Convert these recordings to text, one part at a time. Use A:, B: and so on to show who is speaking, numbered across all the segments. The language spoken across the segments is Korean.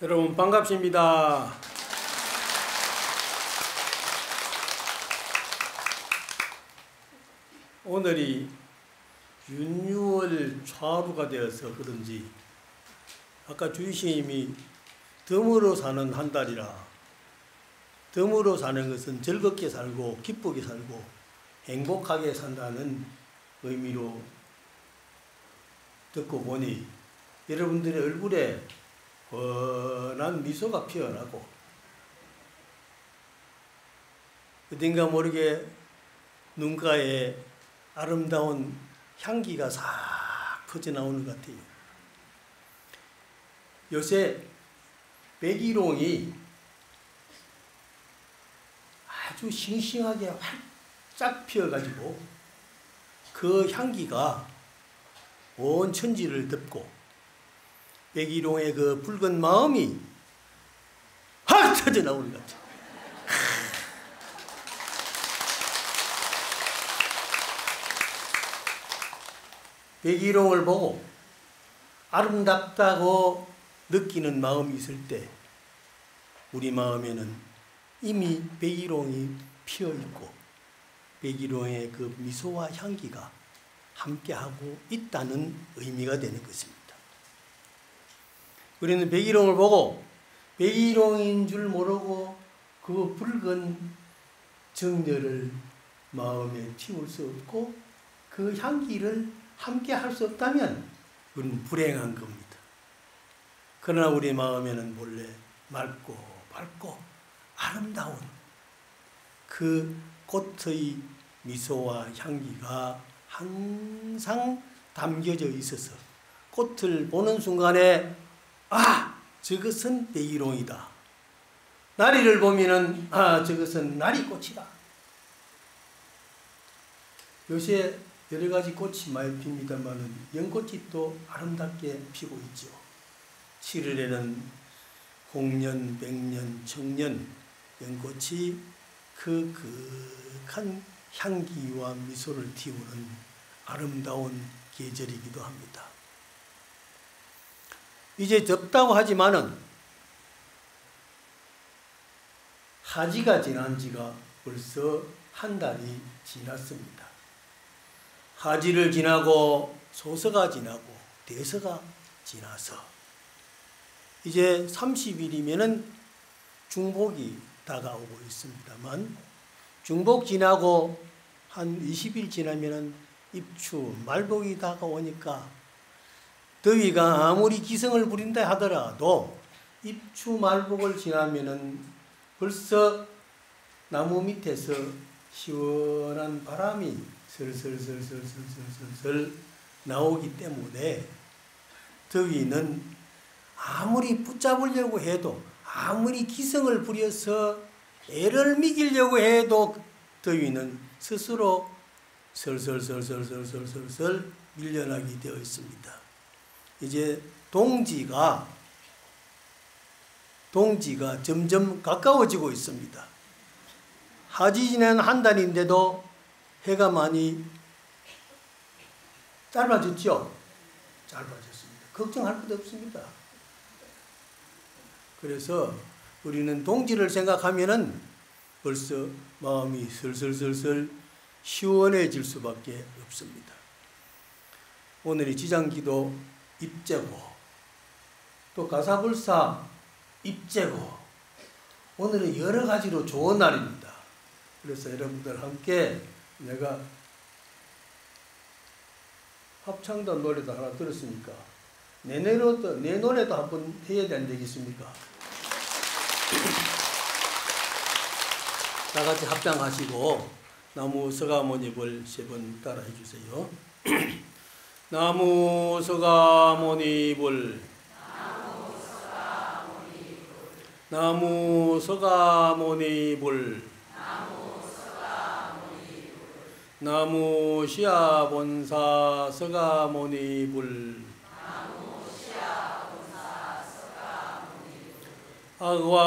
A: 여러분 반갑습니다. 오늘이 윤유월 초하루가 되어서 그런지 아까 주의스님이 덤으로 사는 한 달이라, 덤으로 사는 것은 즐겁게 살고 기쁘게 살고 행복하게 산다는 의미로 듣고 보니 여러분들의 얼굴에 뻔한 미소가 피어나고 어딘가 모르게 눈가에 아름다운 향기가 싹 퍼져나오는 것 같아요. 요새 백일홍이 아주 싱싱하게 활짝 피어가지고 그 향기가 온 천지를 덮고 백일홍의 그 붉은 마음이 확 터져나오는 것 같아요. 백일홍을 보고 아름답다고 느끼는 마음이 있을 때 우리 마음에는 이미 백일홍이 피어있고 백일홍의 그 미소와 향기가 함께하고 있다는 의미가 되는 것입니다. 우리는 백일홍을 보고 백일홍인 줄 모르고 그 붉은 정열을 마음에 틔울 수 없고 그 향기를 함께 할 수 없다면 우리는 불행한 겁니다. 그러나 우리 마음에는 본래 맑고 밝고 아름다운 그 꽃의 미소와 향기가 항상 담겨져 있어서 꽃을 보는 순간에 아! 저것은 백일홍이다. 나리를 보면은 아! 저것은 나리꽃이다. 요새 여러 가지 꽃이 많이 핍니다만은 연꽃이 또 아름답게 피고 있죠. 7월에는 홍년, 백년, 청년 연꽃이 그 그윽한 향기와 미소를 띄우는 아름다운 계절이기도 합니다. 이제 덥다고 하지만은 하지가 지난 지가 벌써 한 달이 지났습니다. 하지를 지나고 소서가 지나고 대서가 지나서 이제 30일이면은 중복이 다가오고 있습니다만 중복 지나고 한 20일 지나면은 입추 말복이 다가오니까 더위가 아무리 기승을 부린다 하더라도 입추 말복을 지나면은 벌써 나무 밑에서 시원한 바람이 슬슬슬슬슬슬슬 나오기 때문에 더위는 아무리 붙잡으려고 해도 아무리 기승을 부려서 애를 미기려고 해도 더위는 스스로 설설설설설설설 밀려나게 되어 있습니다. 이제 동지가 점점 가까워지고 있습니다. 하지 지난 한 달인데도 해가 많이 짧아졌죠? 짧아졌습니다. 걱정할 것도 없습니다. 그래서 우리는 동지를 생각하면은 벌써 마음이 슬슬슬슬 시원해질 수밖에 없습니다. 오늘이 지장기도 입제고 또 가사불사 입제고 오늘은 여러 가지로 좋은 날입니다. 그래서 여러분들 함께 내가 합창단 노래도 하나 들었으니까 내 노래도 한번 해야 되는 적 있습니까? 다 같이 합장하시고 나무 서가모니불 3번 따라해 주세요. 나무 서가모니불 나무 서가모니불 나무 시아본사 서가모니불 악완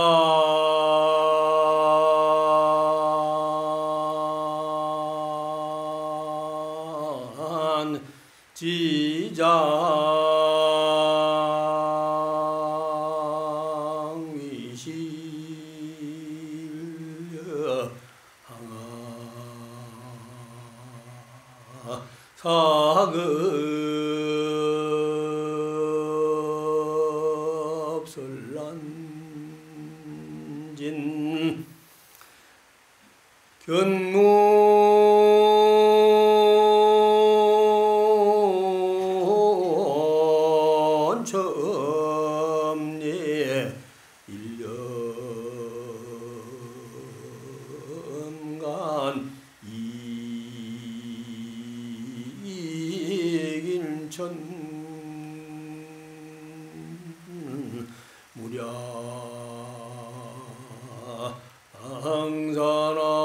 A: 지자 사급설란진 견문 첨예 일년간 이긴천 무량 항산아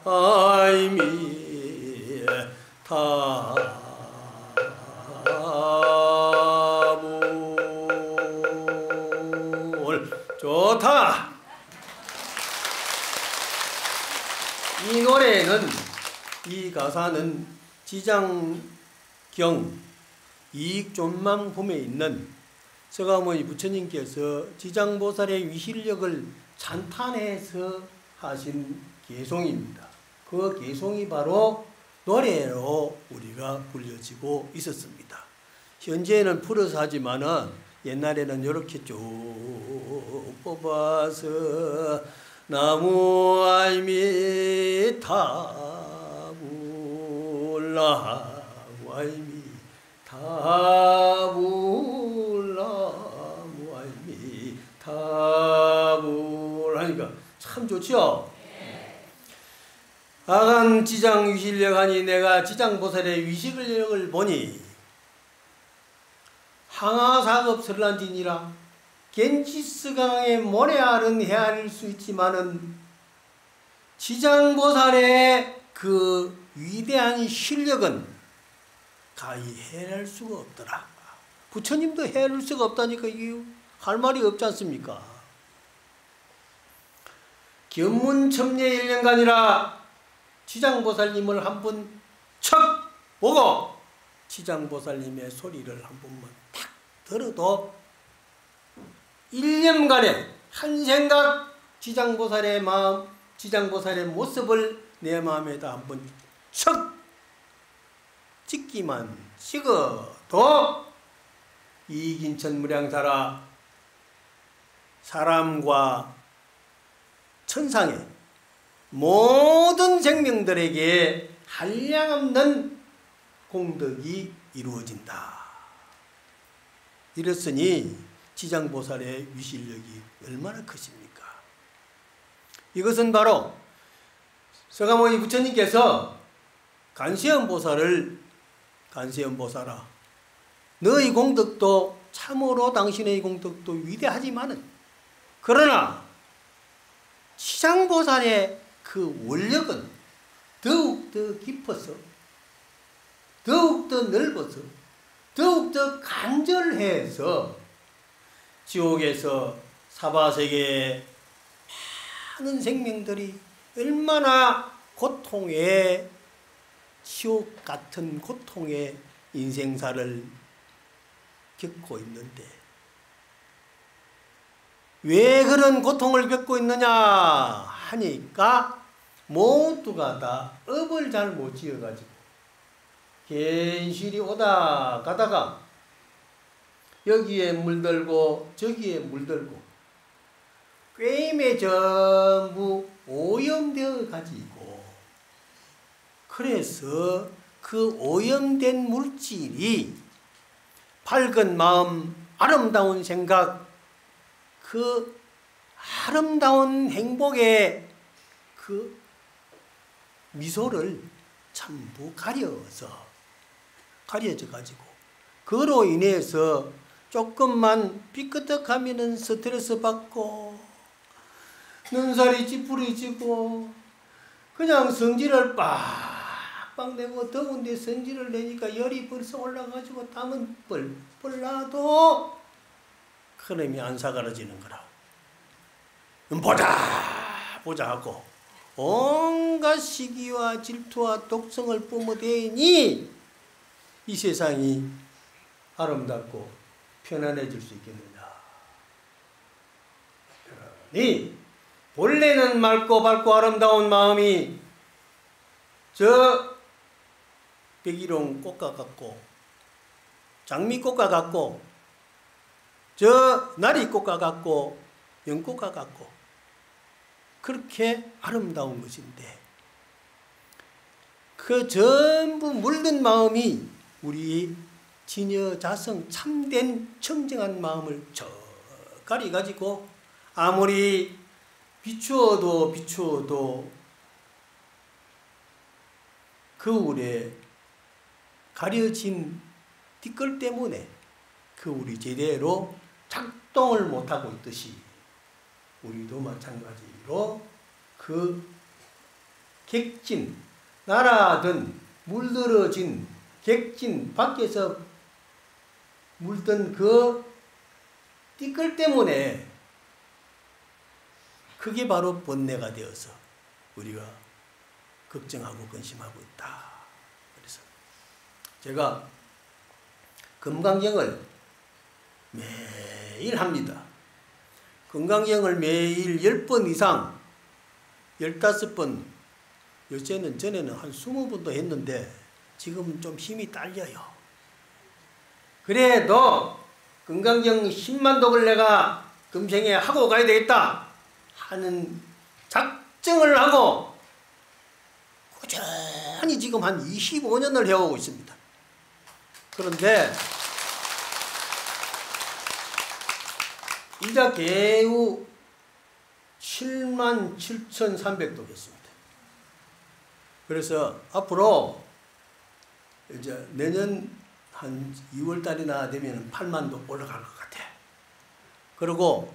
A: 아이미 타불 좋다. 이 노래는 이 가사는 지장경 이익존망품에 있는 서가모니 부처님께서 지장보살의 위실력을 찬탄해서 하신 개송입니다. 그 개송이 바로 노래로 우리가 불려지고 있었습니다. 현재는 풀어서 하지만은 옛날에는 이렇게 쭉 뽑아서 나무 알미 타불라 알미 타불라 알미 타불 하니까 참 좋지요. 아간 지장 위실력하니 내가 지장보살의 위실력을 보니 항하사급 설란진이라 겐지스강의 모래알은 헤아릴 수 있지만은 지장보살의 그 위대한 실력은 가히 헤아릴 수가 없더라. 부처님도 헤아릴 수가 없다니까 이게 할 말이 없지 않습니까? 견문첨예 1년간이라 지장보살님을 한 번 척 보고 지장보살님의 소리를 한 번만 탁 들어도 1년간에 한 생각 지장보살의 마음, 지장보살의 모습을 내 마음에다 한 번 척 찍기만 찍어도 이긴천 무량사라 사람과 천상의 모든 생명들에게 한량없는 공덕이 이루어진다. 이랬으니 지장보살의 위실력이 얼마나 크십니까? 이것은 바로 서가모니 부처님께서 간세음보살을 간세음보살아 너의 공덕도 참으로 당신의 공덕도 위대하지만은 그러나 지장보살의 그 원력은 더욱더 깊어서 더욱더 넓어서 더욱더 간절해서 지옥에서 사바세계의 많은 생명들이 얼마나 고통의 지옥 같은 고통의 인생사를 겪고 있는데 왜 그런 고통을 겪고 있느냐 하니까 모두가 다 업을 잘 못 지어가지고 괜시리 오다 가다가 여기에 물들고 저기에 물들고 꾀임에 전부 오염되어 가지고 그래서 그 오염된 물질이 밝은 마음, 아름다운 생각, 그 아름다운 행복의 그 미소를 전부 가려져 가지고 그로 인해서 조금만 삐끄덕하면은 스트레스 받고 눈살이 찌푸리지고 그냥 성질을 빡빡 내고 더운데 성질을 내니까 열이 벌써 올라가지고 땀은 뻘뻘 나도 그놈이 안 사그라지는 거라. 보자 하고 온갖 시기와 질투와 독성을 뿜어대니 이 세상이 아름답고 편안해질 수 있겠느냐. 그러니 본래는 맑고 밝고 아름다운 마음이 저 백일홍 꽃과 같고 장미꽃과 같고 저 나리꽃과 같고 연꽃과 같고 그렇게 아름다운 것인데 그 전부 물든 마음이 우리 진여자성 참된 청정한 마음을 저가리 가지고 아무리 비추어도 거울에 가려진 띠끌 때문에 거울이 제대로 작동을 못하고 있듯이 우리도 마찬가지로 그 객진, 날아든 물들어진 객진 밖에서 물든 그 띠끌 때문에 그게 바로 번뇌가 되어서 우리가 걱정하고 근심하고 있다. 그래서 제가 금강경을 매일 합니다. 금강경을 매일 10번 이상 15번, 요새는 전에는 한 20번도 했는데 지금은 좀 힘이 딸려요. 그래도 금강경 10만 독을 내가 금생에 하고 가야 되겠다 하는 작정을 하고 꾸준히 지금 한 25년을 해오고 있습니다. 그런데 이자 개우 77,300독 했습니다. 그래서 앞으로 이제 내년 한 2월 달이나 되면 8만 독 올라갈 것 같아. 그리고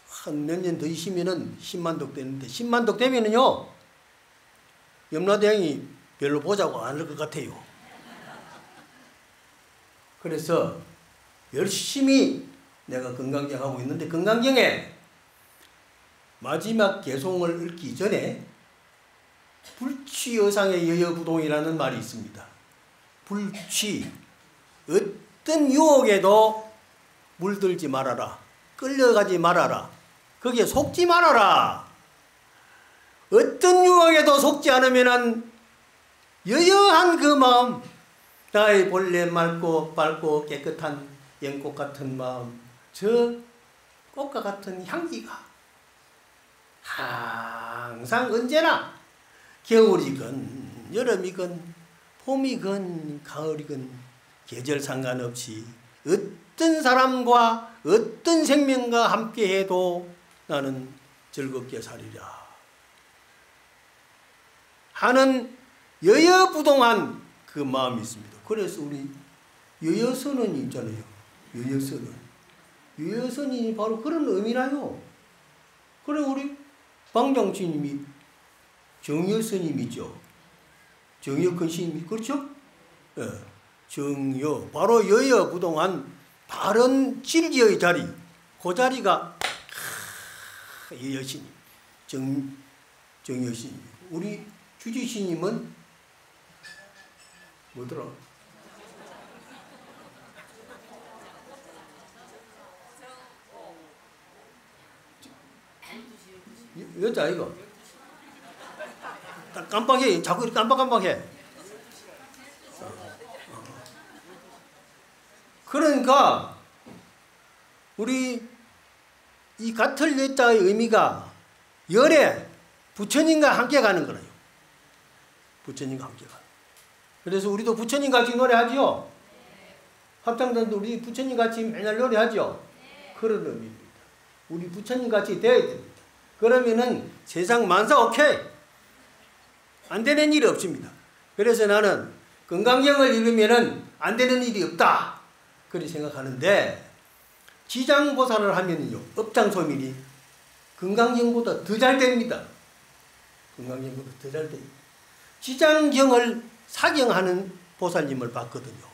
A: 한 몇 년 더 있으면은 10만 독 되는데 10만 독 되면은요 염라대왕이 별로 보자고 안 할 것 같아요. 그래서 열심히 내가 금강경 하고 있는데 금강경에 마지막 개송을 읽기 전에 불취여상의 여여부동이라는 말이 있습니다. 불취, 어떤 유혹에도 물들지 말아라. 끌려가지 말아라. 거기에 속지 말아라. 어떤 유혹에도 속지 않으면 여여한 그 마음, 나의 본래 맑고 밝고 깨끗한 연꽃 같은 마음, 저 꽃과 같은 향기가 항상 언제나 겨울이건 여름이건 봄이건 가을이건 계절 상관없이 어떤 사람과 어떤 생명과 함께해도 나는 즐겁게 살리라 하는 여여부동한 그 마음이 있습니다. 그래서 우리 여여선언이 있잖아요. 여여선언. 여여선언이 바로 그런 의미라요. 그래 우리 방장치님이 정여스님이죠. 정여큰 스님이 그렇죠? 예. 정여 바로 여여부동한 바른 진리의 자리, 그 자리가 여여스님, 정여스님. 우리 주지스님은 뭐더라? 여자 이거 깜빡해. 자꾸 이렇게 깜빡깜빡해. 그러니까 우리 이 같은 여자의 의미가 열에 부처님과 함께 가는 거라요. 부처님과 함께 가는. 그래서 우리도 부처님 같이 노래하지요. 합창단도 우리 부처님 같이 맨날 노래하지요. 그런 의미입니다. 우리 부처님 같이 되어야 됩니다. 그러면은 세상 만사 오케이. 안 되는 일이 없습니다. 그래서 나는 금강경을 읽으면은 안 되는 일이 없다. 그렇게 생각하는데 지장보살을 하면은요, 업장소민이 금강경보다 더 잘 됩니다. 금강경보다 더 잘 됩니다. 지장경을 사경하는 보살님을 봤거든요.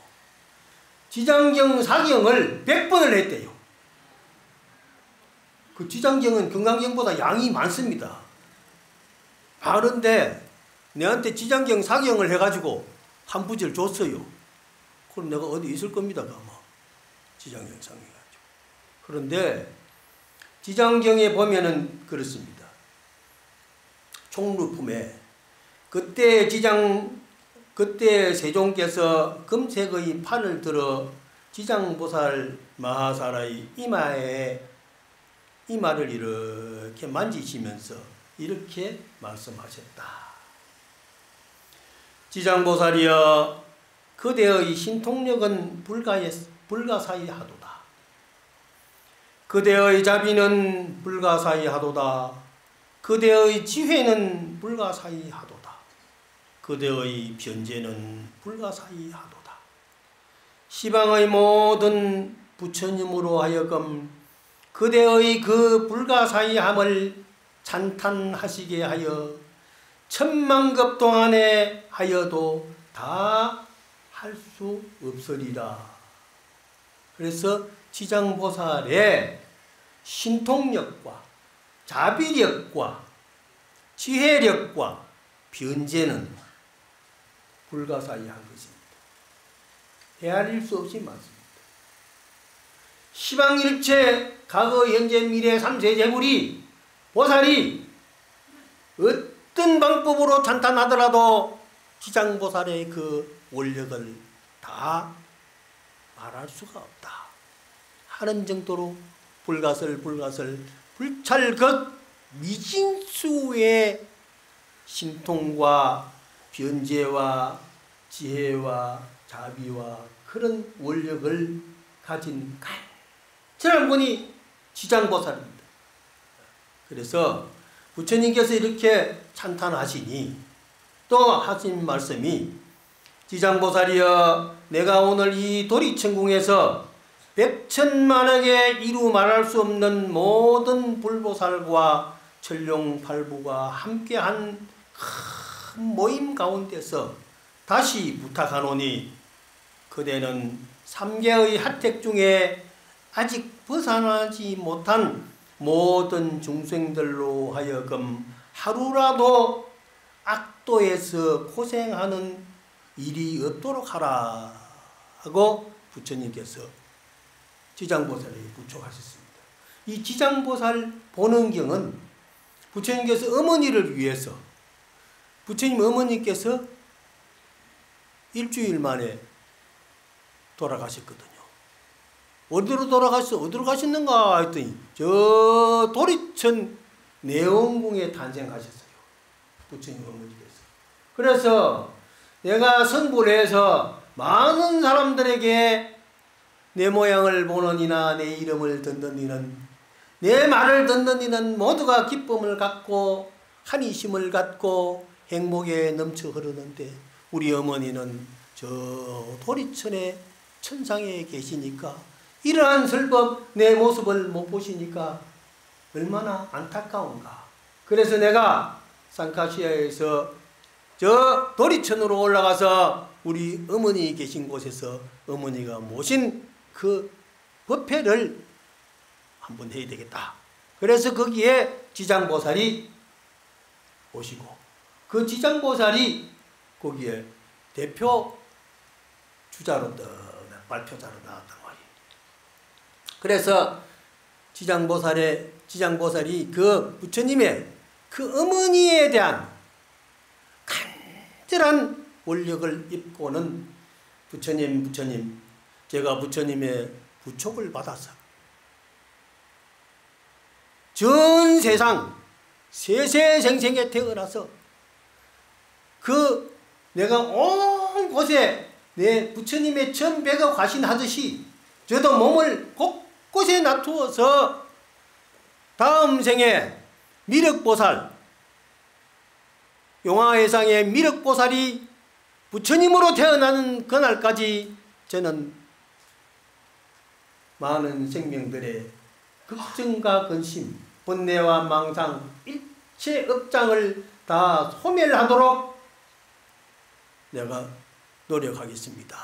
A: 지장경 사경을 100번을 했대요. 그 지장경은 금강경보다 양이 많습니다. 그런데 내한테 지장경 사경을 해가지고 한 부지를 줬어요. 그럼 내가 어디 있을 겁니다. 아마 지장경 사경해가지고. 그런데 지장경에 보면은 그렇습니다. 총루품에 그때 세종께서 금색의 판을 들어 지장보살 마하사라의 이마를 이렇게 만지시면서 이렇게 말씀하셨다. 지장보살이여, 그대의 신통력은 불가사의하도다. 그대의 자비는 불가사의하도다. 그대의 지혜는 불가사의하도다. 그대의 변제는 불가사의하도다. 시방의 모든 부처님으로 하여금 그대의 그 불가사의함을 찬탄하시게 하여 천만급 동안에 하여도 다 할 수 없으리라. 그래서 지장보살의 신통력과 자비력과 지혜력과 변제는 불가사의한 것입니다. 헤아릴 수 없이 많습니다. 시방일체 과거 현재 미래 삼세제물이 보살이 어떤 방법으로 찬탄하더라도 지장보살의 그 원력을 다 말할 수가 없다 하는 정도로 불찰것 미진수의 신통과 변제와 지혜와 자비와 그런 원력을 가진 간절한 분이 지장보살입니다. 그래서 부처님께서 이렇게 찬탄하시니 또 하신 말씀이 지장보살이여, 내가 오늘 이 도리천궁에서 백천만억에 이루 말할 수 없는 모든 불보살과 천룡팔부가 함께한 큰 모임 가운데서 다시 부탁하노니, 그대는 삼계의 핫택 중에 아직 벗어나지 못한 모든 중생들로 하여금 하루라도 악도에서 고생하는 일이 없도록 하라 하고 부처님께서 지장보살에게 부촉하셨습니다. 이 지장보살 본원경은 부처님께서 어머니를 위해서, 부처님 어머니께서 일주일 만에 돌아가셨거든요. 어디로 가셨는가 했더니 저 도리천 내원궁에 탄생하셨어요. 부처님 어머니께서. 그래서 내가 선불을 해서 많은 사람들에게 내 모양을 보는 이나 내 이름을 듣는 이는, 내 말을 듣는 이는 모두가 기쁨을 갖고 한이심을 갖고 행복에 넘쳐 흐르는데, 우리 어머니는 저 도리천의 천상에 계시니까 이러한 설법 내 모습을 못 보시니까 얼마나 안타까운가. 그래서 내가 상카시아에서 저 도리천으로 올라가서 우리 어머니 계신 곳에서 어머니가 모신 그 법회를 한번 해야 되겠다. 그래서 거기에 지장보살이 오시고, 그 지장보살이 거기에 대표 주자로 발표자로 나왔단 말이에요. 그래서 지장보살이 그 부처님의 그 어머니에 대한 간절한 원력을 입고는 부처님, 제가 부처님의 부촉을 받아서 전 세상 세세생생에 태어나서 그 내가 온 곳에 내 부처님의 전배가 과신하듯이 저도 몸을 곳곳에 놔두어서 다음 생에 미륵보살, 용화회상의 미륵보살이 부처님으로 태어나는 그날까지 저는 많은 생명들의 걱정과 근심, 번뇌와 망상, 일체 업장을 다 소멸하도록 내가 노력하겠습니다.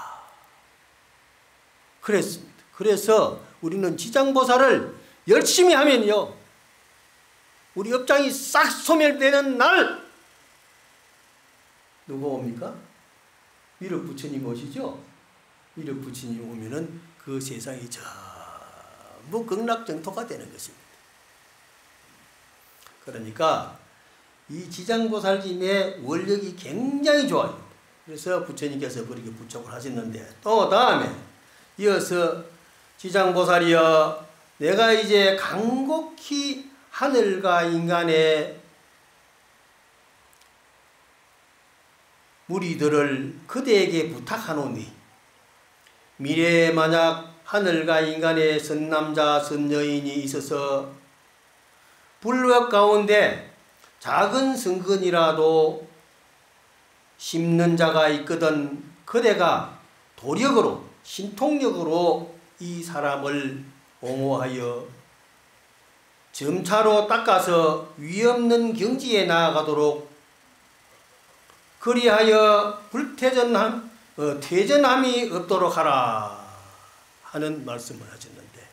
A: 그랬습니다. 그래서 우리는 지장보살을 열심히 하면요, 우리 업장이 싹 소멸되는 날 누가 옵니까? 미륵 부처님 오시죠? 미륵 부처님 오면은 그 세상이 전부 극락정토가 되는 것입니다. 그러니까 이 지장보살님의 원력이 굉장히 좋아요. 그래서 부처님께서 그렇게 부촉을 하셨는데, 또 다음에 이어서 지장보살이여, 내가 이제 간곡히 하늘과 인간의 무리들을 그대에게 부탁하노니, 미래에 만약 하늘과 인간의 선남자 선여인이 있어서 불법 가운데 작은 성근이라도 심는 자가 있거든 그대가 도력으로 신통력으로 이 사람을 옹호하여 점차로 닦아서 위없는 경지에 나아가도록, 그리하여 퇴전함이 없도록 하라 하는 말씀을 하셨는데,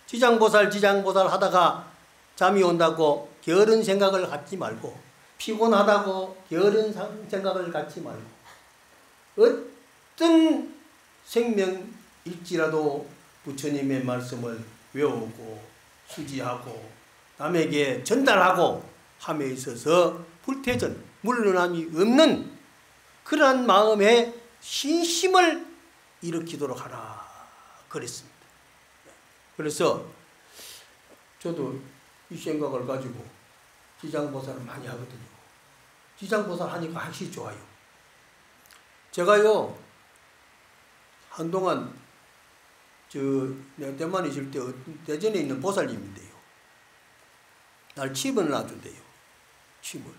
A: 지장보살 하다가 잠이 온다고 게으른 생각을 갖지 말고, 피곤하다고 게으른 생각을 갖지 말고, 어떤 생명일지라도 부처님의 말씀을 외우고 수지하고 남에게 전달하고 함에 있어서 불퇴전, 물러남이 없는 그러한 마음의 신심을 일으키도록 하라 그랬습니다. 그래서 저도 이 생각을 가지고 지장보살을 많이 하거든요. 지장보살 하니까 확실히 좋아요. 제가요, 한동안 내가 대만에 있을 때 대전에 있는 보살님인데요, 날 침을 놔준대요. 침을.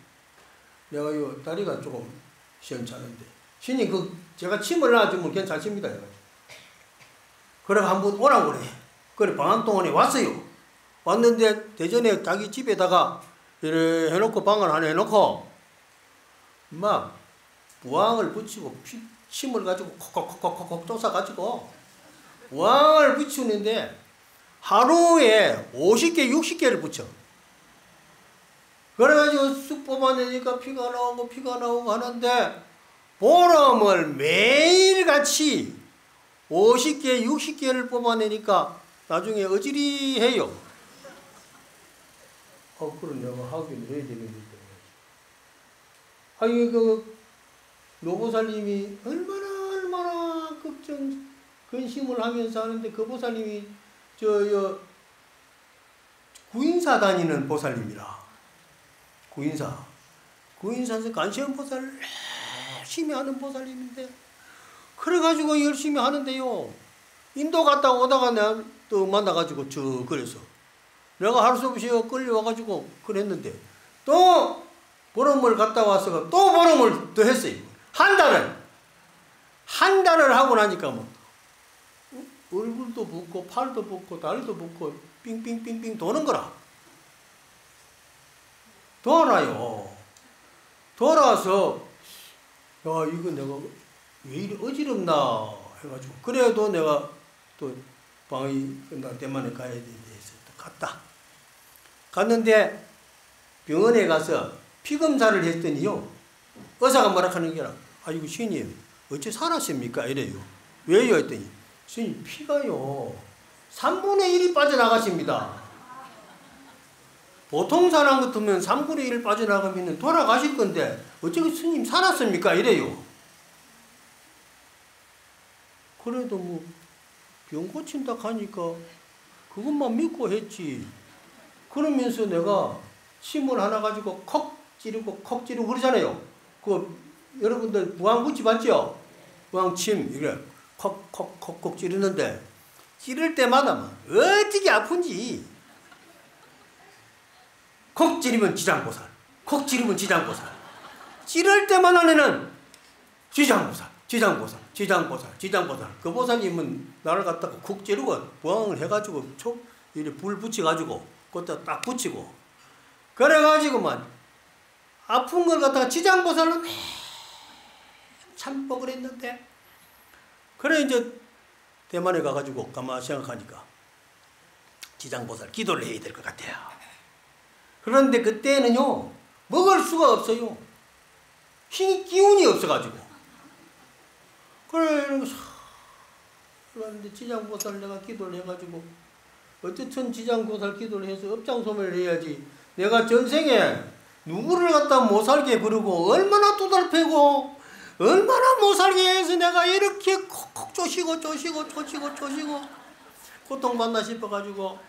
A: 내가요, 다리가 조금 시원찮은데, 신님 제가 침을 놔주면 괜찮습니다. 그래 한번 오라고 그래. 그래 방학동안에 왔어요. 왔는데 대전에 자기 집에다가 이래 해놓고, 방을 하나 해놓고 막 부항을 붙이고 침을 가지고 콕콕콕콕콕 쫓아가지고 부항을 붙이는데 하루에 50개 60개를 붙여. 그래가지고 쑥 뽑아내니까 피가 나오고 하는데, 보름을 매일같이 50개 60개를 뽑아내니까 나중에 어지리해요. 그럼 내가 하긴 해야 되는데. 아니, 노보살님이 얼마나 근심을 하면서 하는데, 그 보살님이 구인사 다니는 보살님이라. 구인사에서 간시현 보살을 열심히 하는 보살님인데, 그래가지고 열심히 하는데요, 인도 갔다 오다가 내가 또 만나가지고 그래서 내가 할 수 없이 끌려와가지고 그랬는데, 또 보름을 갔다 와서 또 보름을 더 했어요. 한 달을 하고 나니까 뭐 얼굴도 붓고 팔도 붓고 다리도 붓고 빙빙빙빙 도는 거라. 돌아서 야, 이거 내가 왜 이리 어지럽나 해가지고, 그래도 내가 또 방이 끝나 대만에 가야 되는데 해서 갔는데, 병원에 가서 피검사를 했더니요, 의사가 뭐라 하는 게라, 아이고 스님 어째 살았습니까 이래요. 왜요 했더니, 스님 피가요 3분의 1이 빠져나가십니다. 보통 사람 같으면 3분의 1 빠져나가면 돌아가실 건데 어째 스님 살았습니까 이래요. 그래도 뭐 병 고친다 하니까 그것만 믿고 했지. 그러면서 내가 침을 하나 가지고 콕 찌르고 그러잖아요. 여러분들 무항부치 봤죠? 무항침 이래 콕 찌르는데, 찌를 때마다 막 어떻게 아픈지. 콕 찌르면 지장보살, 콕 찌르면 지장보살, 찌를 때마다 내는 지장보살. 그 보살님은 나를 갖다가 쿡 찌르고 부항을 해가지고 이렇게 불 붙여가지고 그것다 딱 붙이고, 그래가지고만 아픈 걸 갖다가 지장보살은 참복을 했는데, 그래 이제 대만에 가가지고 가만히 생각하니까 지장보살 기도를 해야 될 것 같아요. 그런데 그때는요 먹을 수가 없어요. 힘이 기운이 없어가지고. 그래 이러면서 그런데 지장보살 내가 기도를 해가지고 어쨌든 지장보살 기도를 해서 업장소멸을 해야지. 내가 전생에 누구를 갖다 못 살게 부르고 얼마나 두달패고 얼마나 못 살게 해서 내가 이렇게 콕콕 쪼시고 고통받나 싶어가지고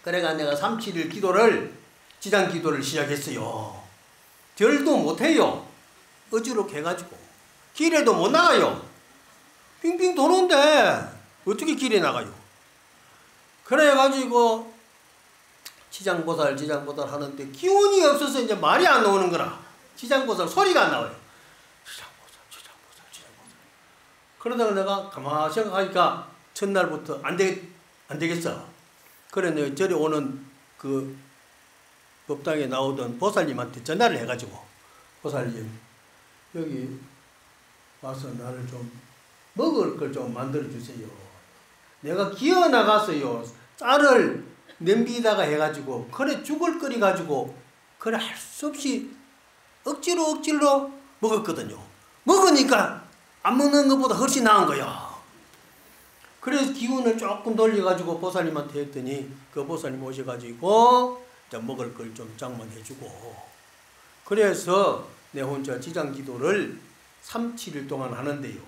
A: 그래가 내가 37일 기도를 지장 기도를 시작했어요. 절도 못해요. 어지럽게 해가지고 길에도 못 나가요. 빙빙 도는데 어떻게 길에 나가요? 그래가지고 지장보살 하는데 기운이 없어서 이제 말이 안 나오는 거라. 지장보살 소리가 안 나와요. 지장보살. 그러다가 내가 가만히 생각하니까 첫날부터 안 되겠어. 그래 내가 절에 오는 그 법당에 나오던 보살님한테 전화를 해가지고 보살님 여기 와서 나를 좀 먹을 걸 좀 만들어 주세요. 내가 기어 나갔어요. 쌀을 냄비에다가 해가지고 그래 죽을 끓여 가지고 그래 할 수 없이 억지로 먹었거든요. 먹으니까 안 먹는 것보다 훨씬 나은 거야. 그래서 기운을 조금 돌려가지고 보살님한테 했더니 그 보살님 오셔가지고 먹을 걸 좀 장만해주고 그래서 내 혼자 지장기도를 37일 동안 하는데요.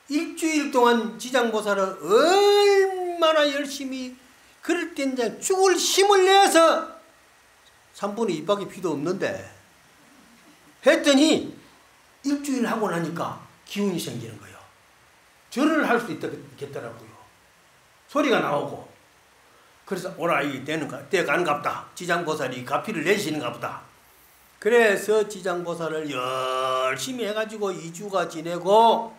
A: 일주일 동안 지장보살은 얼마나 열심히 그럴 땐 이제 죽을 힘을 내서 3분의 2밖에 필요 없는데 했더니 일주일 하고 나니까 기운이 생기는 거예요. 절을 할 수 있겠더라고요. 소리가 나오고 그래서 오라 이 때가 안갑다. 지장보살이 가피를 내시는가 보다. 그래서 지장보살을 열심히 해가지고 2주가 지내고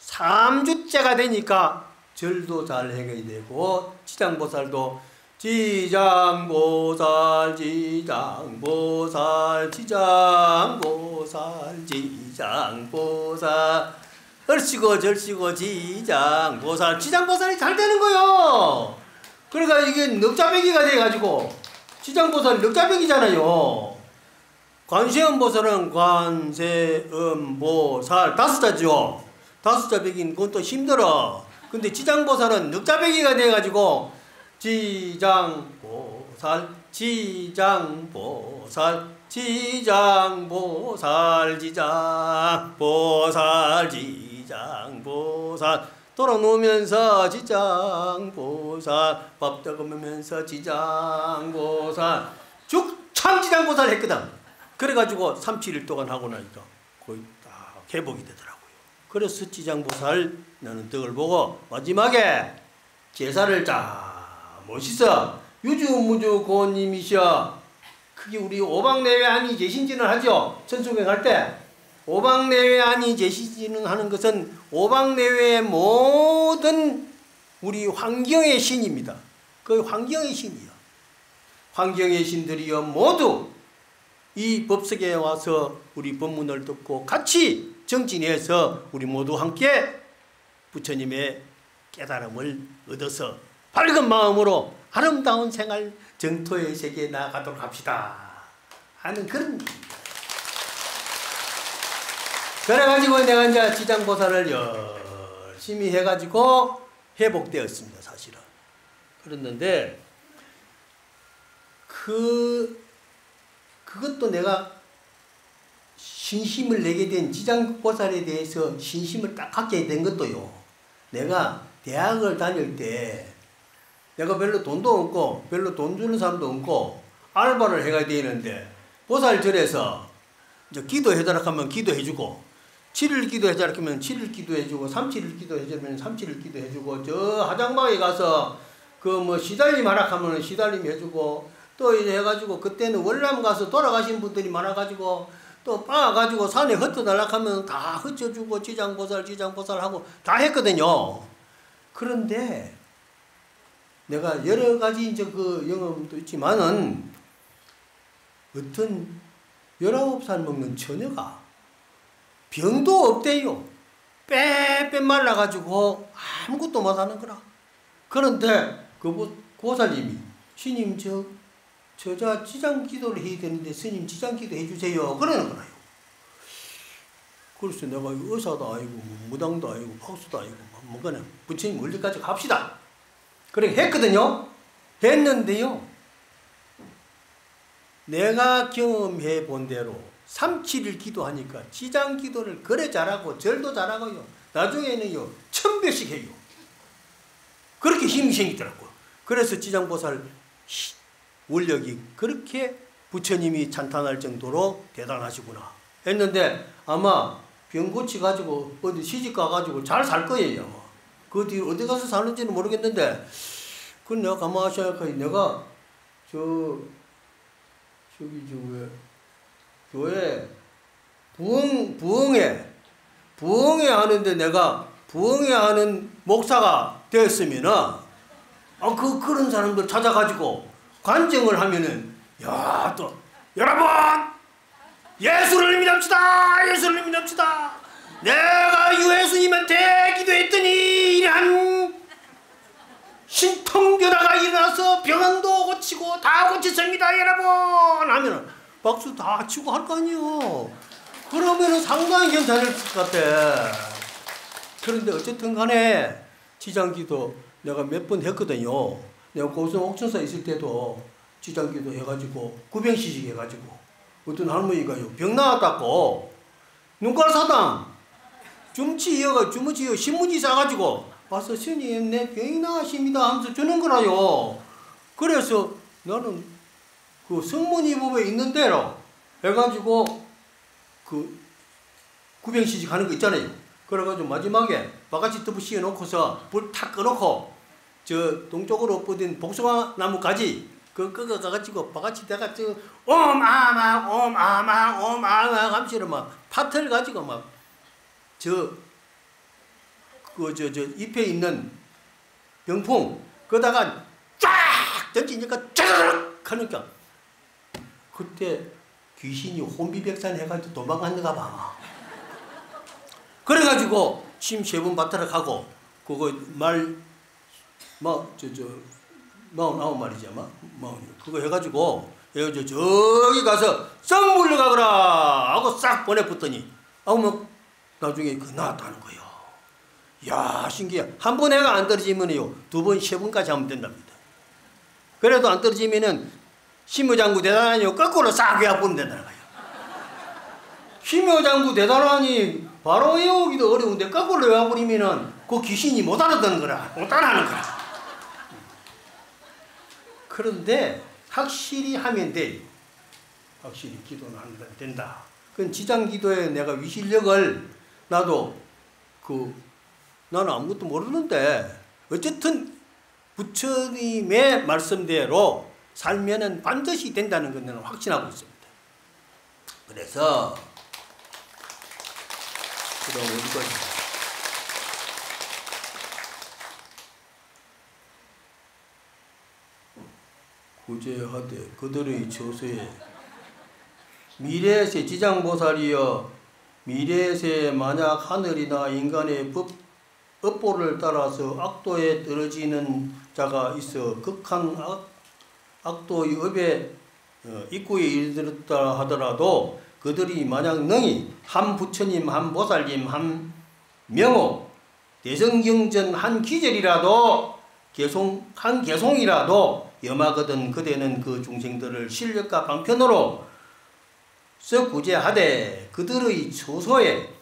A: 3주째가 되니까 절도 잘 해야 되고 지장보살도 지장보살 얼씨고 절씨고 지장보살이 잘 되는 거요. 그러니까 이게 넉자배기가 돼가지고 지장보살이 넉자배기잖아요. 관세음보살은 관세음보살 5자죠. 5자배기는 그건 또 힘들어. 근데 지장보살은 넉자배기가 돼가지고 지장보살 돌아놓으면서 지장보살 밥 먹으면서 지장보살 죽참 지장보살 했거든. 그래가지고 37일 동안 하고 나니까 거의 딱 회복이 되더라고요. 그래서 지장보살 나는 덕을 보고 마지막에 제사를 쫙 멋있어 유주무주 고님이셔. 그게 우리 오방내외안이 제신진을 하죠. 천수경 할 때 오방내외안이 제신진을 하는 것은 오방내외의 모든 우리 환경의 신입니다. 그 환경의 신이요. 환경의 신들이요 모두 이 법석에 와서 우리 법문을 듣고 같이 정진해서 우리 모두 함께 부처님의 깨달음을 얻어서 밝은 마음으로 아름다운 생활 정토의 세계에 나아가도록 합시다 하는 그런. 그래가지고 내가 이제 지장보살을 열심히 해가지고 회복되었습니다. 사실은. 그랬는데 그것도 내가 신심을 내게 된 지장보살에 대해서 신심을 딱 갖게 된 것도요. 내가 대학을 다닐 때 내가 별로 돈도 없고 별로 돈 주는 사람도 없고 알바를 해야 되는데 보살절에서 이제 기도해달라 하면 기도해주고 7일 기도해달라 하면 7일 기도해주고 37일 기도해주면 37일 기도해주고 저 화장방에 가서 그 뭐 시달림 하라 하면 시달림 해주고 또 이제 해가지고 그때는 월남 가서 돌아가신 분들이 많아가지고 또 빠가지고 산에 흩어달라 하면 다 흩어주고 지장보살 하고 다 했거든요. 그런데 내가 여러 가지 이제 그 영험도 있지만은 어떤 19살 먹는 처녀가 병도 없대요. 빼빼 말라가지고 아무것도 못하는 거라. 그런데 그 보살님이 스님 저자 지장 기도를 해야 되는데 스님 지장 기도 해주세요. 그러는 거예요. 그래서 내가 의사도 아니고 무당도 아니고 박수도 아니고 뭐가는 부처님 원리까지 갑시다. 그래 했거든요. 했는데요. 내가 경험해 본 대로 3, 7일 기도하니까 지장 기도를 그래 잘하고 절도 잘하고요. 나중에는요 1000배씩 해요. 그렇게 힘이 생기더라고요. 그래서 지장보살 원력이 그렇게 부처님이 찬탄할 정도로 대단하시구나 했는데 아마 병 고치가지고 어디 시집 가가지고 잘 살 거예요. 아마. 그 뒤 어디 가서 사는지는 모르겠는데 그건 내가 가만히 생각하니 내가 저기 왜 교회 부흥회 하는데 내가 부흥회 하는 목사가 되었으면은 그런 사람들 찾아가지고 관정을 하면은 야 또 여러분 예수를 믿읍시다. 예수를 믿읍시다. 내가 유예수님한테 기도했더니 이러한 신통변화가 일어나서 병원도 고치고 다 고쳤습니다 여러분 하면은 박수 다 치고 할 거 아니에요. 그러면은 상당히 괜찮을 것 같아. 그런데 어쨌든 간에 지장기도 내가 몇 번 했거든요. 내가 고성 옥천사 있을 때도 지장기도 해가지고 구병시식 해가지고 어떤 할머니가요 병 나왔다고 눈깔 사당 주무치 이어 신문지 싸가지고 와서 스님 내 병이 나으십니다 하면서 주는 거라요. 그래서 나는 그 성문이법에 있는 대로 해가지고 그 구병시식 하는 거 있잖아요. 그래가지고 마지막에 바가지 떡 씌워 놓고서 불 탁 꺼놓고 저 동쪽으로 뻗은 복숭아 나무 가지 그 꺾어가가지고 바가지 대가 저 옴아망 옴아망 옴아망 하면서 막 팥을 가지고 막 잎에 있는 병풍 그러다가 쫙 던지니까 짜르륵 하니까 그때 귀신이 혼비백산 해가지고 도망갔는가 봐. 그래가지고 침 3번 받들어 가고 그거 말 49마리지 아마 40 그거 해가지고 저기 가서 썩 물러가거라 하고 싹 보내붙더니 나중에 그 나왔다는 거예요. 야 신기해. 한 번 해가 안 떨어지면요 2번 3번까지 하면 된답니다. 그래도 안 떨어지면은 심효장구 대단하니 거꾸로 싹 외워보면 된다는 거예요. 심효장구 대단하니 바로 외우기도 어려운데 거꾸로 외워버리면은 그 귀신이 못 알아듣는 거라 못 따라하는 거라. 그런데 확실히 하면 돼. 확실히 기도는 하면 된다. 그건 지장기도에 내가 위실력을 나도 나는 아무것도 모르는데 어쨌든 부처님의 말씀대로 살면은 반드시 된다는 건 나는 확신하고 있습니다. 그래서 그럼 어디까지 구제하되 그들의 처소에 미래세 지장보살이여 미래세 만약 하늘이나 인간의 업보를 따라서 악도에 떨어지는 자가 있어 극한 악도의 업에 입구에 이르렀다 하더라도 그들이 만약 능히 한 부처님 한 보살님 한 명호 대성경전 한 기절이라도 한 개송이라도 염하거든 그대는 그 중생들을 실력과 방편으로 구제하되 그들의 처소에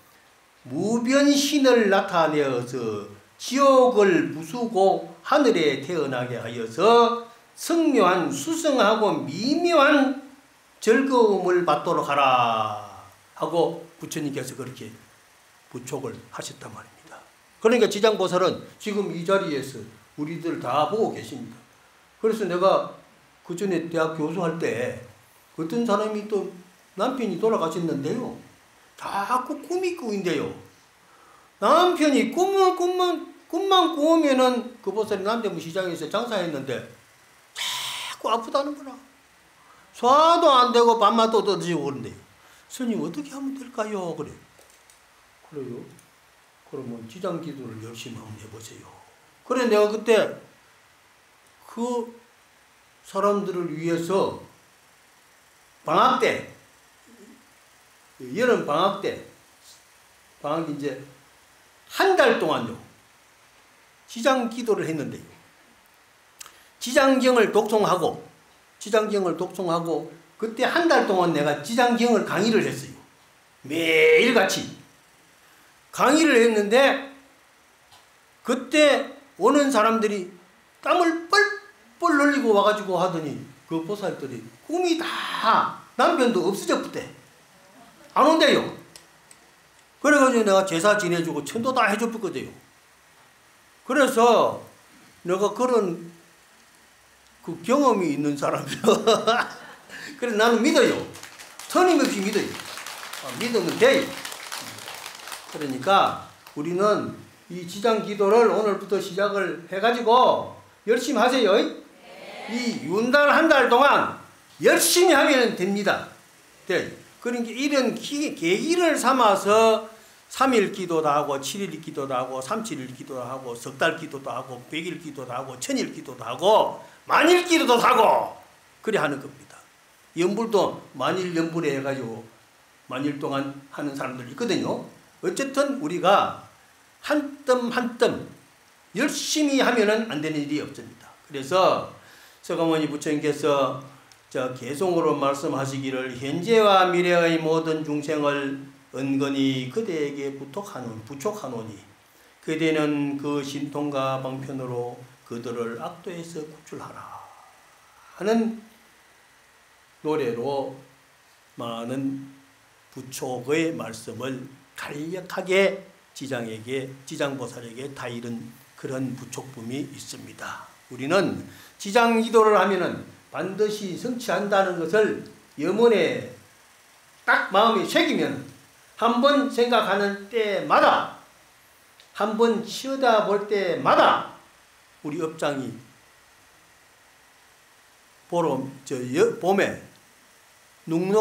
A: 무변신을 나타내어서 지옥을 부수고 하늘에 태어나게 하여서 성묘한 수성하고 미묘한 즐거움을 받도록 하라 하고 부처님께서 그렇게 부촉을 하셨단 말입니다. 그러니까 지장보살은 지금 이 자리에서 우리들 다 보고 계십니다. 그래서 내가 그 전에 대학 교수할 때 어떤 사람이 또 남편이 돌아가셨는데요. 자꾸 꿈이 꾸인대요. 남편이 꿈만 꾸면은 그 보살이 남대문 시장에서 장사했는데 자꾸 아프다는 거라. 소화도 안 되고 밥맛도 떨어지고 그런데 스님 어떻게 하면 될까요? 그래요. 그러면 지장 기도를 열심히 한번 해보세요. 그래 내가 그때 그 사람들을 위해서 방학 때, 여름 방학 때, 방학 이제 한 달 동안요, 지장 기도를 했는데요. 지장경을 독송하고, 그때 한 달 동안 내가 지장경을 강의를 했어요. 매일같이. 강의를 했는데, 그때 오는 사람들이 땀을 뻘뻘 흘리고 와가지고 하더니, 그 보살들이 꿈이 다 남편도 없어져 붙대. 안 온대요. 그래가지고 내가 제사 지내주고 천도 다 해줬거든요. 그래서 내가 그런 그 경험이 있는 사람이요. 그래서 나는 믿어요. 터님없이 믿어요. 믿으면 돼요. 그러니까 우리는 이 지장 기도를 오늘부터 시작을 해가지고 열심히 하세요. 이 윤달 한 달 동안 열심히 하면 됩니다. 네. 그러니까 이런 계기를 삼아서 3일 기도도 하고 7일 기도도 하고 37일 기도도 하고 석 달 기도도 하고 100일 기도도 하고 1000일 기도도 하고 만일 기도도 하고 그래 하는 겁니다. 연불도 만일 연불에 해가지고 만일 동안 하는 사람들이 있거든요. 어쨌든 우리가 한 뜸 한 뜸 열심히 하면은 안 되는 일이 없습니다. 그래서 서가모니 부처님께서 개송으로 말씀하시기를 현재와 미래의 모든 중생을 은근히 그대에게 부촉하노니 그대는 그 신통과 방편으로 그들을 악도에서 구출하라 하는 노래로 많은 부촉의 말씀을 간략하게 지장보살에게 다 이른 그런 부촉품이 있습니다. 우리는 지장기도를 하면은 반드시 성취한다는 것을 염원에 딱 마음에 새기면 한 번 생각하는 때마다 한 번 쉬어다 볼 때마다 우리 업장이 봄에 눈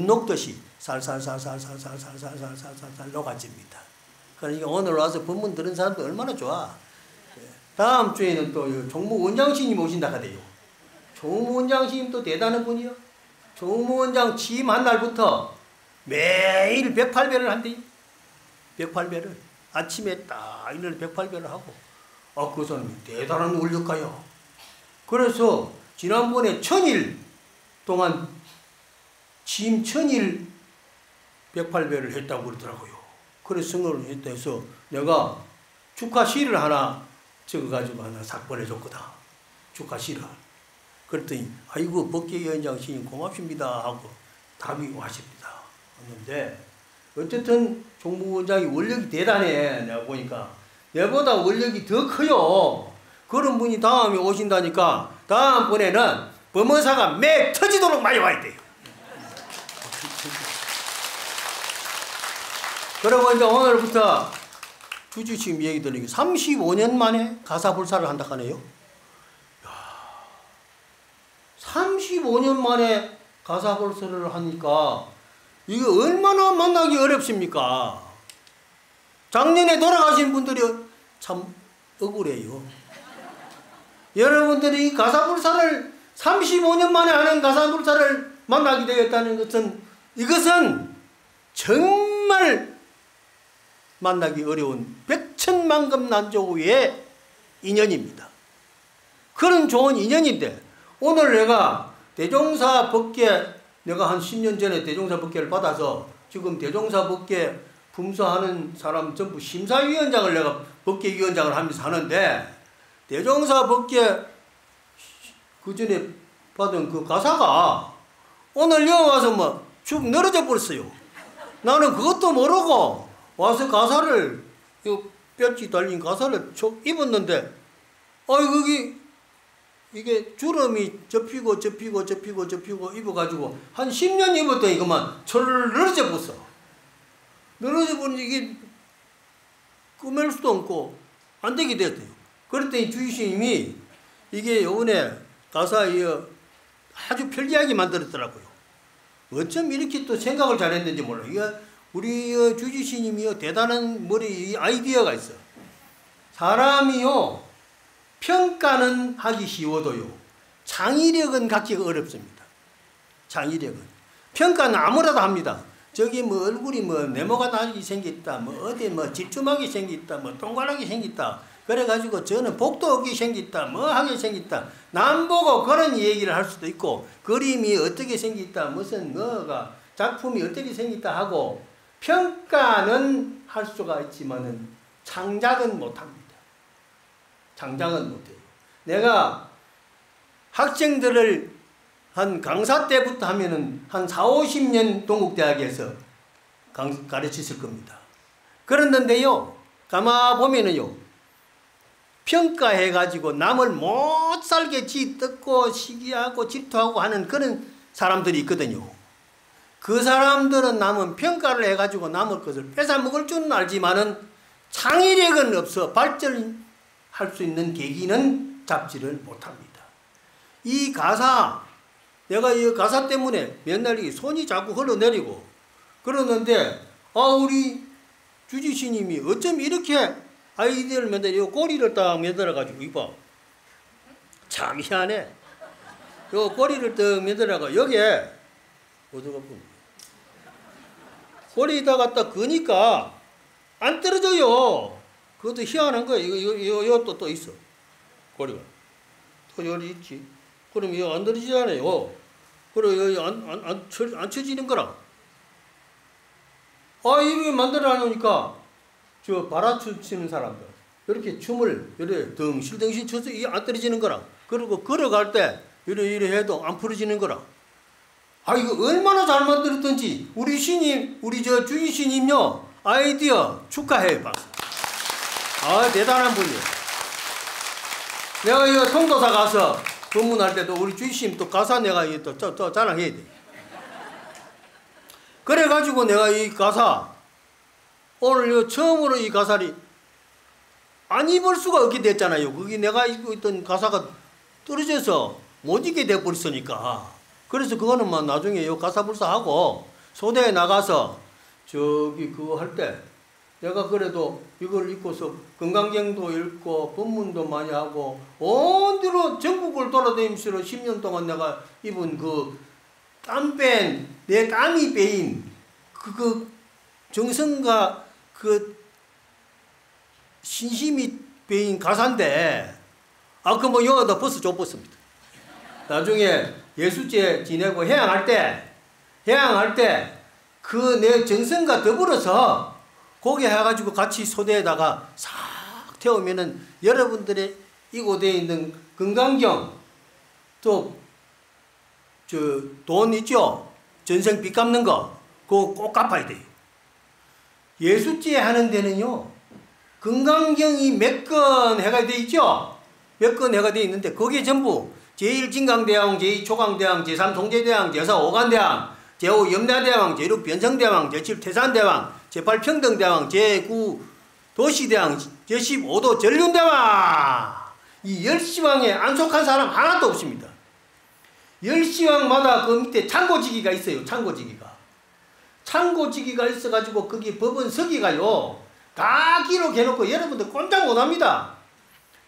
A: 녹듯이 살살살살살살살살살살 녹아집니다. 그러니까 오늘 와서 법문 들은 사람도 얼마나 좋아. 다음 주에는 또 종무원장스님 오신다 하대요. 종무원장스님도 대단한 분이요. 종무원장 취임한 날부터 매일 108배를 한대요. 108배를. 아침에 딱 일어나 108배를 하고. 그 사람이 대단한 원력가요. 그래서 지난번에 1000일 동안 취임 1000일 108배를 했다고 그러더라고요. 그래서 승을 했다 해서 내가 축하 시를 하나 적어가지고 하나 싹 보내줬거든. 축하 시를. 그랬더니 아이고 법계위원장 스님 고맙습니다 하고 답이 왔습니다. 했는데 어쨌든 종무원장이 원력이 대단해. 내가 보니까 내보다 원력이 더 커요. 그런 분이 다음에 오신다니까 다음번에는 법문사가 매 터지도록 많이 와야 돼요. 그리고 이제 오늘부터 주주님 얘기 들으니까 35년 만에 가사불사를 한다 하네요. 35년 만에 가사불사를 하니까 이게 얼마나 만나기 어렵습니까? 작년에 돌아가신 분들이 참 억울해요. 여러분들이 가사불사를 35년 만에 하는 가사불사를 만나게 되었다는 것은 이것은 정말 만나기 어려운 백천만금 난조의 인연입니다. 그런 좋은 인연인데 오늘 내가 대종사 법계 내가 한 10년 전에 대종사 법계를 받아서 지금 대종사 법계 품서하는 사람 전부 심사위원장을 내가 법계위원장을 하면서 하는데 대종사 법계 그 전에 받은 그 가사가 오늘 여기 와서 뭐 쭉 늘어져 버렸어요. 나는 그것도 모르고 와서 가사를 뼈지 달린 가사를 입었는데 거기 이게 주름이 접히고 입어가지고 한 10년 입었더니 그만 철 늘어져 버렸어. 늘어져 버리니 이게 꾸밀 수도 없고 안 되게 됐대요. 그랬더니 주의스님이 이게 요번에 가사 아주 편리하게 만들었더라고요. 어쩜 이렇게 또 생각을 잘했는지 몰라요. 이게 우리 주지스님이 대단한 머리 아이디어가 있어. 사람이요 평가는 하기 쉬워도요 창의력은 갖기가 어렵습니다. 창의력은 평가는 아무라도 합니다. 저기 뭐 얼굴이 뭐 네모가 나게 생겼다, 뭐 어디 뭐 집주막이 생겼다, 뭐 동그랗게 생겼다. 그래가지고 저는 복도 없게 생겼다, 뭐 하게 생겼다. 남 보고 그런 얘기를 할 수도 있고, 그림이 어떻게 생겼다, 무슨 뭐가 작품이 어떻게 생겼다 하고 평가는 할 수가 있지만은 창작은 못합니다. 창작은 못해요. 내가 학생들을 한 강사 때부터 하면은 한 4, 50년 동국대학에서 가르쳤을 겁니다. 그랬는데요, 가만 보면은요, 평가해가지고 남을 못 살게 뜯고 시기하고 질투하고 하는 그런 사람들이 있거든요. 그 사람들은 남은 평가를 해가지고 남의 것을 뺏어먹을 줄은 알지만은 창의력은 없어 발전할 수 있는 계기는 잡지를 못합니다. 이 가사, 내가 이 가사 때문에 맨날 이 손이 자꾸 흘러내리고 그러는데, 우리 주지스님이 어쩜 이렇게 아이디어를 만들어, 요 꼬리를 딱 만들어가지고, 이봐. 참 희한해. 요 꼬리를 딱 만들어가, 여기에, 어디가 보면, 꼬리에다가 딱 그니까, 안 떨어져요. 그것도 희한한 거야. 이거 또 있어. 꼬리가. 또 여기 있지. 그럼 이거 안 떨어지잖아요. 그럼 여기 안 쳐지는 거라. 이렇게 만들어 놓으니까, 저 바라춤 치는 사람들 이렇게 춤을 이렇게 덩실덩실 쳐서 이게 안 떨어지는 거라. 그리고 걸어갈 때 이래 해도 안 풀어지는 거라. 이거 얼마나 잘 만들었던지 우리 신임, 우리 저 주의 신임요, 아이디어 축하해요. 박수. 대단한 분이에요. 내가 이거 통도사 가서 법문할 때도 우리 주의 신임 또 가사 내가 또 자랑해야 돼. 그래가지고 내가 이 가사 오늘 처음으로 이 가사를 안 입을 수가 없게 됐잖아요. 그게 내가 입고 있던 가사가 떨어져서 못 입게 돼버렸으니까. 그래서 그거는 막 나중에 요 가사불사하고 소대에 나가서 저기 그거 할 때 내가 그래도 이걸 입고서 건강경도 읽고 법문도 많이 하고 온 데로 전국을 돌아다니면서 10년 동안 내가 입은 그 땀 뺀, 내 땀이 빼인 그 정성과 그 신심이 빼인 가사인데, 그 뭐 여기다 벌써 줬습니다. 나중에 예수제 지내고 해양할 때 그 내 정성과 더불어서 고개 해가지고 같이 소대에다가 싹 태우면은 여러분들의 이곳에 있는 건강경 또 저 돈 있죠? 전생 빚 갚는 거 그거 꼭 갚아야 돼요. 예수제 하는 데는요, 건강경이 몇 건 해가 돼 있죠? 몇 건 해가 돼 있는데, 거기에 전부 제1진강대왕, 제2초강대왕, 제3통제대왕, 제4오간대왕, 제5 염라대왕, 제6 변성대왕, 제7 태산대왕, 제8 평등대왕, 제9 도시대왕, 제15도 전륜대왕. 이 10시왕에 안 속한 사람 하나도 없습니다. 10시왕마다 그 밑에 창고지기가 있어요. 창고지기가 있어가지고 거기 법원 서기가요 다 기록해놓고 여러분들 꼼짝 못합니다.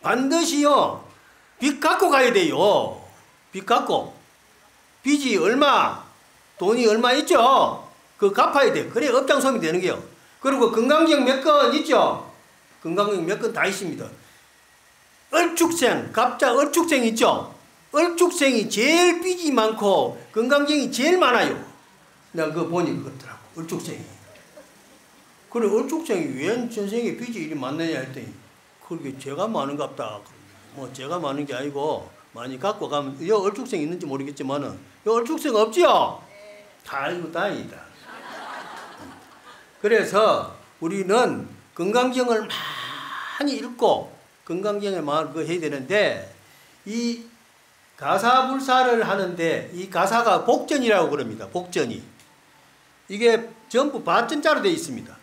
A: 반드시요 빚 갖고 가야 돼요. 빚 갖고, 빚이 얼마, 돈이 얼마 있죠? 그거 갚아야 돼. 그래 업장소음이 되는 게요. 그리고 건강경 몇 건 있죠? 건강경 몇 건 다 있습니다. 얼축생, 갑자 얼축생 있죠? 얼축생이 제일 빚이 많고 건강경이 제일 많아요. 내가 그거 보니 그렇더라고. 얼축생이. 그래 얼축생이 왜 전생에 빚이 이리 많느냐 했더니, 그게 제가 많은갑다. 뭐 제가 많은 게 아니고 많이 갖고 가면, 이 얼축생 있는지 모르겠지만은 이 얼축생 없지요? 아이고 다행이다. 그래서 우리는 건강경을 많이 읽고 건강경을 많이 해야 되는데, 이 가사불사를 하는데 이 가사가 복전이라고 그럽니다. 복전이. 이게 전부 밭전자로 되어 있습니다.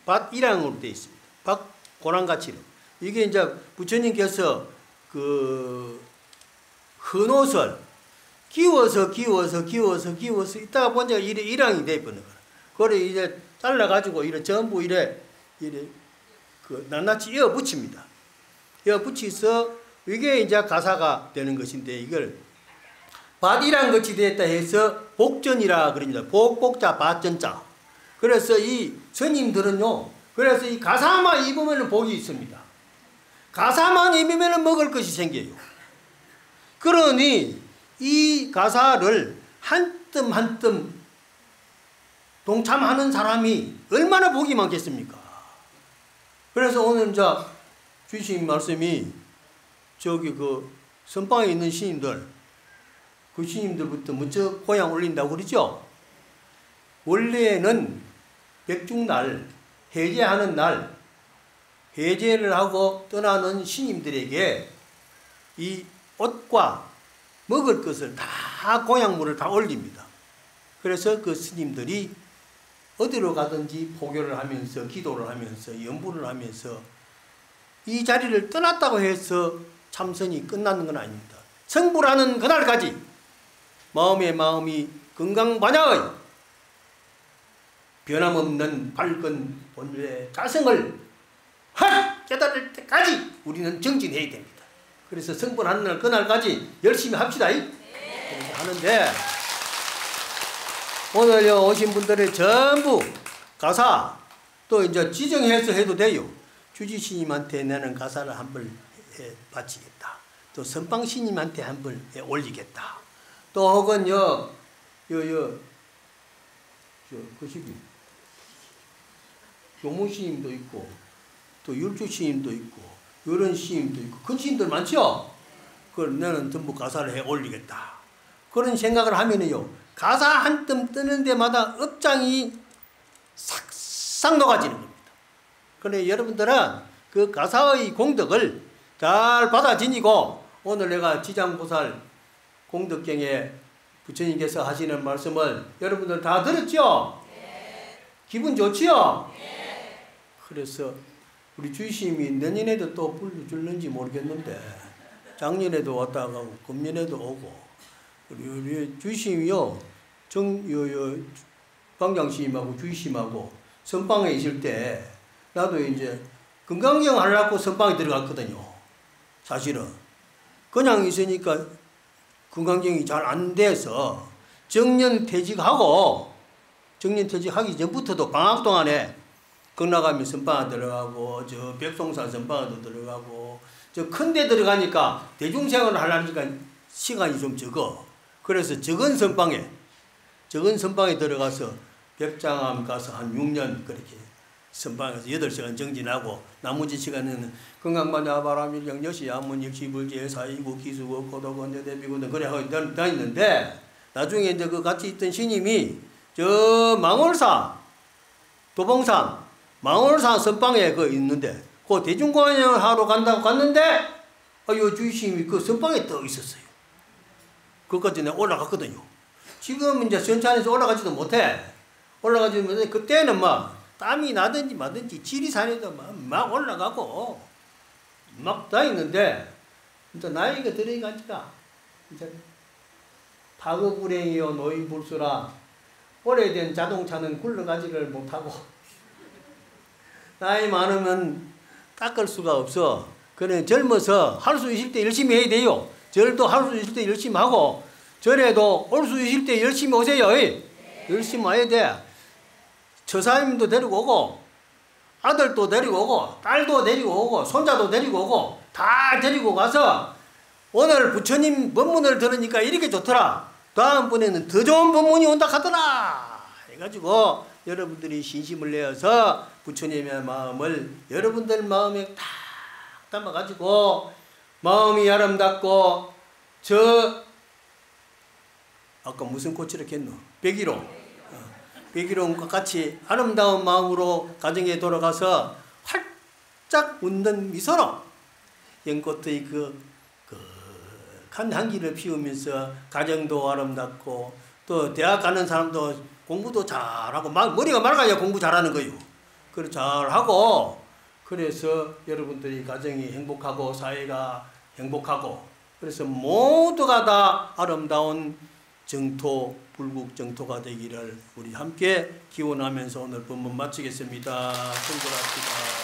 A: 밭이랑으로 되어 있습니다. 밭고랑같이로. 이게 이제 부처님께서 그 흔옷을 끼워서 있다가 보니까 이래 일항이 되어버리는 거야. 그래 이제 잘라가지고 이래 전부 이래 그 낱낱이 이어 붙입니다. 이어 붙여서 이게 이제 가사가 되는 것인데, 이걸 밭이란 것이 되었다 해서 복전이라 그럽니다. 복복자 밭전자. 그래서 이 스님들은요, 그래서 이 가사만 입으면 복이 있습니다. 가사만 입으면 먹을 것이 생겨요. 그러니 이 가사를 한 뜸 한 뜸 동참하는 사람이 얼마나 복이 많겠습니까? 그래서 오늘 이제 주신 말씀이 저기 그 선방에 있는 스님들, 그 스님들부터 먼저 고향 올린다고 그러죠? 원래는 백중날, 해제하는 날, 해제를 하고 떠나는 스님들에게 이 옷과 먹을 것을 다 고향물을 다 올립니다. 그래서 그 스님들이 어디로 가든지 포교를 하면서 기도를 하면서 연부를 하면서 이 자리를 떠났다고 해서 참선이 끝나는 건 아닙니다. 성불하는 그날까지 마음이 건강반야의 변함없는 밝은 본래의 자성을 깨달을 때까지 우리는 정진해야 됩니다. 그래서 성불하는 날 그날까지 열심히 합시다. 그렇게 하는데 오늘 오신 분들의 전부 가사 또 이제 지정해서 해도 돼요. 주지스님한테 나는 가사를 한 벌 바치겠다. 또 선방스님한테 한 벌 올리겠다. 또 혹은 교무스님도 있고 또 율주스님도 있고 이런 스님도 있고 큰 스님들 많죠? 그걸 나는 전부 가사를 해 올리겠다. 그런 생각을 하면은요, 가사 한 뜸 뜨는 데마다 업장이 싹 녹아지는 겁니다. 그런데 여러분들은 그 가사의 공덕을 잘 받아 지니고 오늘 내가 지장보살 공덕경에 부처님께서 하시는 말씀을 여러분들 다 들었죠? 기분 좋지요? 그래서 우리 주심이 내년에도 또 불러줄는지 모르겠는데 작년에도 왔다 가고 금년에도 오고 우리 주심이요 방장스님하고 주심하고 선방에 있을 때 나도 이제 건강경 하려고 선방에 들어갔거든요. 사실은 그냥 있으니까 건강경이 잘 안 돼서 정년 퇴직하기 전부터도 방학 동안에 건너가면 선방에 들어가고 저 백송사 선방에도 들어가고 저 큰데 들어가니까 대중생활을 하려니까 시간이 좀 적어. 그래서 적은 선방에 들어가서 백장암 가서 한 6년 그렇게 선방에서 8시간 정진하고 나머지 시간에는 건강반야 바람일경 여시 안문 역시불제 사이구 기수고 고도고 내대비고 그래 하고 다녔는데 나중에 이제 그 같이 있던 스님이 저 망월산 도봉산 망월산 선방에 그 있는데 그 대중공연을 하러 간다고 갔는데 요 주심이 그 선방에 떠 있었어요. 그것까지 내가 올라갔거든요. 지금 이제 선찬에서 올라가지도 못해. 그때는 막 땀이 나든지 마든지 지리산에도 막 올라가고 막 다니는데 이제 나이가 들어가니까 이제 파급불행이요 노인불수라 오래된 자동차는 굴러가지를 못하고 나이 많으면 닦을 수가 없어. 그래 젊어서 할 수 있을 때 열심히 해야 돼요. 절도 할 수 있을 때 열심히 하고 절에도 올 수 있을 때 열심히 오세요. 열심히 와야 돼. 처사님도 데리고 오고 아들도 데리고 오고 딸도 데리고 오고 손자도 데리고 오고 다 데리고 가서 오늘 부처님 법문을 들으니까 이렇게 좋더라. 다음번에는 더 좋은 법문이 온다 하더라. 해가지고 여러분들이 신심을 내어서 부처님의 마음을 여러분들 마음에 딱 담아가지고 마음이 아름답고 아까 무슨 꽃이라 했노? 백일홍과 같이 아름다운 마음으로 가정에 돌아가서 활짝 웃는 미소로 연꽃의 간 향기를 피우면서 가정도 아름답고 또 대학 가는 사람도 공부도 잘하고 머리가 맑아야 공부 잘하는 거예요. 그래 잘하고 그래서 여러분들이 가정이 행복하고 사회가 행복하고 그래서 모두가 다 아름다운 정토 불국 정토가 되기를 우리 함께 기원하면서 오늘 법문 마치겠습니다. 성불합시다.